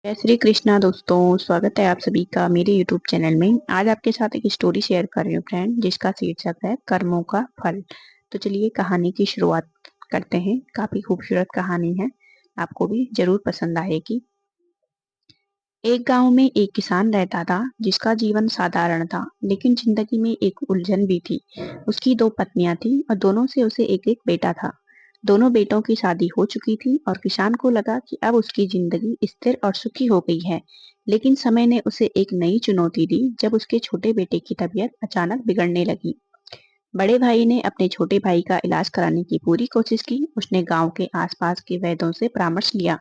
जय श्री कृष्णा दोस्तों, स्वागत है आप सभी का मेरे YouTube चैनल में। आज आपके साथ एक स्टोरी शेयर कर रही हूँ फ्रेंड, जिसका शीर्षक है कर्मों का फल। तो चलिए कहानी की शुरुआत करते हैं। काफी खूबसूरत कहानी है, आपको भी जरूर पसंद आएगी। एक गांव में एक किसान रहता था जिसका जीवन साधारण था, लेकिन जिंदगी में एक उलझन भी थी। उसकी दो पत्नियां थीं और दोनों से उसे एक एक बेटा था। दोनों बेटों की शादी हो चुकी थी और किसान को लगा कि अब उसकी जिंदगी स्थिर और सुखी हो गई है। लेकिन समय ने उसे एक नई चुनौती दी जब उसके छोटे बेटे की तबीयत अचानक बिगड़ने लगी। बड़े भाई ने अपने छोटे भाई का इलाज कराने की पूरी कोशिश की। उसने गांव के आसपास के वैद्यों से परामर्श लिया,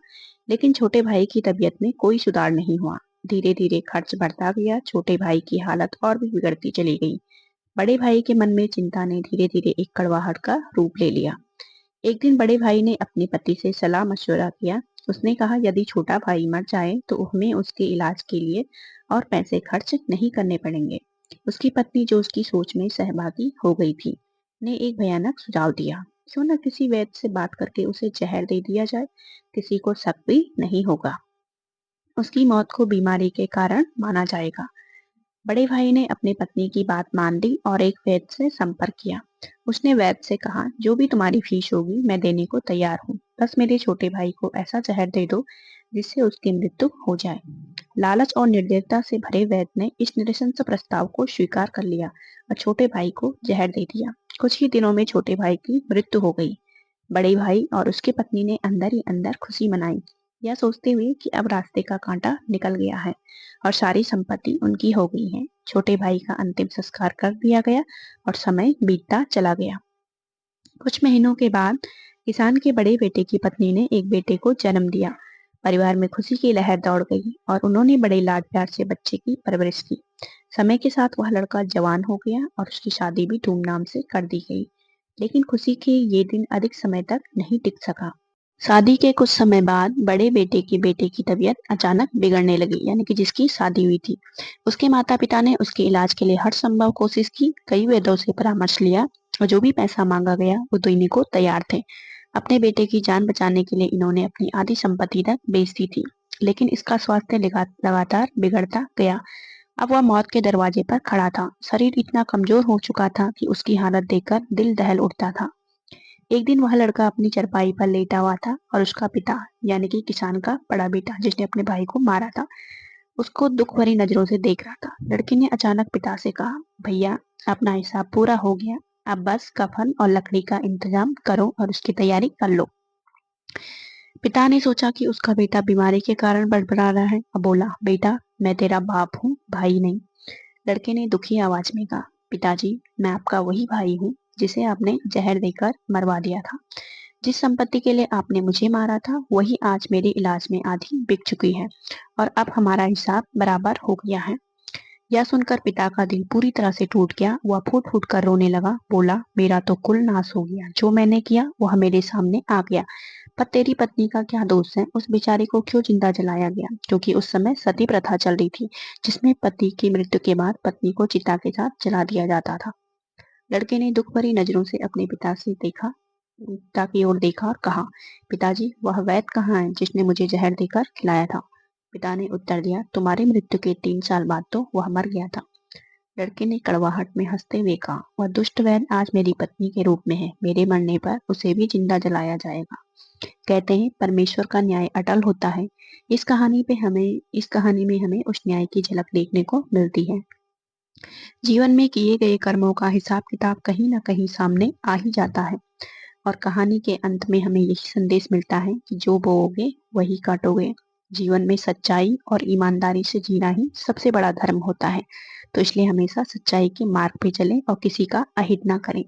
लेकिन छोटे भाई की तबीयत में कोई सुधार नहीं हुआ। धीरे धीरे खर्च बढ़ता गया, छोटे भाई की हालत और भी बिगड़ती चली गई। बड़े भाई के मन में चिंता ने धीरे धीरे एक कड़वाहट का रूप ले लिया। एक दिन बड़े भाई ने अपने पति से सलाह मशवरा किया। उसने कहा, यदि छोटा भाई मर जाए तो हमें उसके इलाज के लिए और पैसे खर्च नहीं करने पड़ेंगे। उसकी पत्नी, जो उसकी सोच में सहभागी हो गई थी, ने एक भयानक सुझाव दिया। क्यों न किसी वैद्य से बात करके उसे जहर दे दिया जाए, किसी को शक भी नहीं होगा। उसकी मौत को बीमारी के कारण माना जाएगा। बड़े भाई ने अपनी पत्नी की बात मान ली और एक वैद्य से संपर्क किया। उसने वैद्य से कहा, जो भी तुम्हारी फीस होगी मैं देने को तैयार हूँ, बस मेरे छोटे भाई को ऐसा जहर दे दो जिससे उसकी मृत्यु हो जाए। लालच और निर्दयता से भरे वैद्य ने इस नृशंस प्रस्ताव को स्वीकार कर लिया और छोटे भाई को जहर दे दिया। कुछ ही दिनों में छोटे भाई की मृत्यु हो गई। बड़े भाई और उसकी पत्नी ने अंदर ही अंदर खुशी मनाई, यह सोचते हुए कि अब रास्ते का कांटा निकल गया है और सारी संपत्ति उनकी हो गई है। छोटे भाई का अंतिम संस्कार कर दिया गया और समय बीतता चला गया। कुछ महीनों के बाद किसान के बड़े बेटे की पत्नी ने एक बेटे को जन्म दिया। परिवार में खुशी की लहर दौड़ गई और उन्होंने बड़े लाड प्यार से बच्चे की परवरिश की। समय के साथ वह लड़का जवान हो गया और उसकी शादी भी धूमधाम से कर दी गई। लेकिन खुशी के ये दिन अधिक समय तक नहीं टिक सका। शादी के कुछ समय बाद बड़े बेटे की तबीयत अचानक बिगड़ने लगी, यानी कि जिसकी शादी हुई थी। उसके माता पिता ने उसके इलाज के लिए हर संभव कोशिश की, कई वैद्यों से परामर्श लिया और जो भी पैसा मांगा गया वो देने को तैयार थे। अपने बेटे की जान बचाने के लिए इन्होंने अपनी आधी संपत्ति तक बेच दी थी। लेकिन इसका स्वास्थ्य लगातार बिगड़ता गया। अब वह मौत के दरवाजे पर खड़ा था। शरीर इतना कमजोर हो चुका था कि उसकी हालत देखकर दिल दहल उठता था। एक दिन वह लड़का अपनी चारपाई पर लेटा हुआ था और उसका पिता, यानी कि किसान का बड़ा बेटा जिसने अपने भाई को मारा था, उसको दुख भरी नजरों से देख रहा था। लड़के ने अचानक पिता से कहा, भैया, अपना हिसाब पूरा हो गया, अब बस कफन और लकड़ी का इंतजाम करो और उसकी तैयारी कर लो। पिता ने सोचा कि उसका बेटा बीमारी के कारण बड़बड़ा रहा है और बोला, बेटा, मैं तेरा बाप हूँ, भाई नहीं। लड़के ने दुखी आवाज में कहा, पिताजी, मैं आपका वही भाई हूँ जिसे आपने जहर देकर मरवा दिया था। जिस संपत्ति के लिए आपने मुझे मारा था वही आज मेरे इलाज में आधी बिक चुकी है और अब हमारा हिसाब बराबर हो गया है। यह सुनकर पिता का दिल पूरी तरह से टूट गया। वह फूट फूट कर रोने लगा। बोला, मेरा तो कुल नाश हो गया, जो मैंने किया वह मेरे सामने आ गया। पर तेरी पत्नी का क्या दोष है? उस बेचारे को क्यों जिंदा जलाया गया? क्योंकि उस समय सती प्रथा चल रही थी, जिसमें पति की मृत्यु के बाद पत्नी को चिता के साथ जला दिया जाता था। लड़के ने दुख भरी नजरों से अपने पिता की ओर देखा और कहा, पिताजी, वह वैद्य कहाँ है जिसने मुझे जहर देकर खिलाया था? पिता ने उत्तर दिया, तुम्हारी मृत्यु के 3 साल बाद तो वह मर गया था। लड़के ने कड़वाहट में हंसते हुए कहा, वह दुष्ट वैद्य आज मेरी पत्नी के रूप में है, मेरे मरने पर उसे भी जिंदा जलाया जाएगा। कहते हैं परमेश्वर का न्याय अटल होता है। इस कहानी में हमें उस न्याय की झलक देखने को मिलती है। जीवन में किए गए कर्मों का हिसाब किताब कहीं ना कहीं सामने आ ही जाता है और कहानी के अंत में हमें यही संदेश मिलता है कि जो बोओगे वही काटोगे। जीवन में सच्चाई और ईमानदारी से जीना ही सबसे बड़ा धर्म होता है। तो इसलिए हमेशा सच्चाई के मार्ग पे चलें और किसी का अहित ना करें।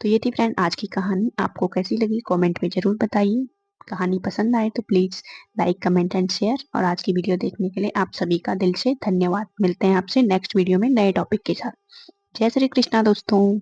तो ये थी फ्रेंड आज की कहानी। आपको कैसी लगी कमेंट में जरूर बताइए। कहानी पसंद आए तो please like, comment and share. और आज की वीडियो देखने के लिए आप सभी का दिल से धन्यवाद। मिलते हैं आपसे नेक्स्ट वीडियो में नए टॉपिक के साथ। जय श्री कृष्णा दोस्तों।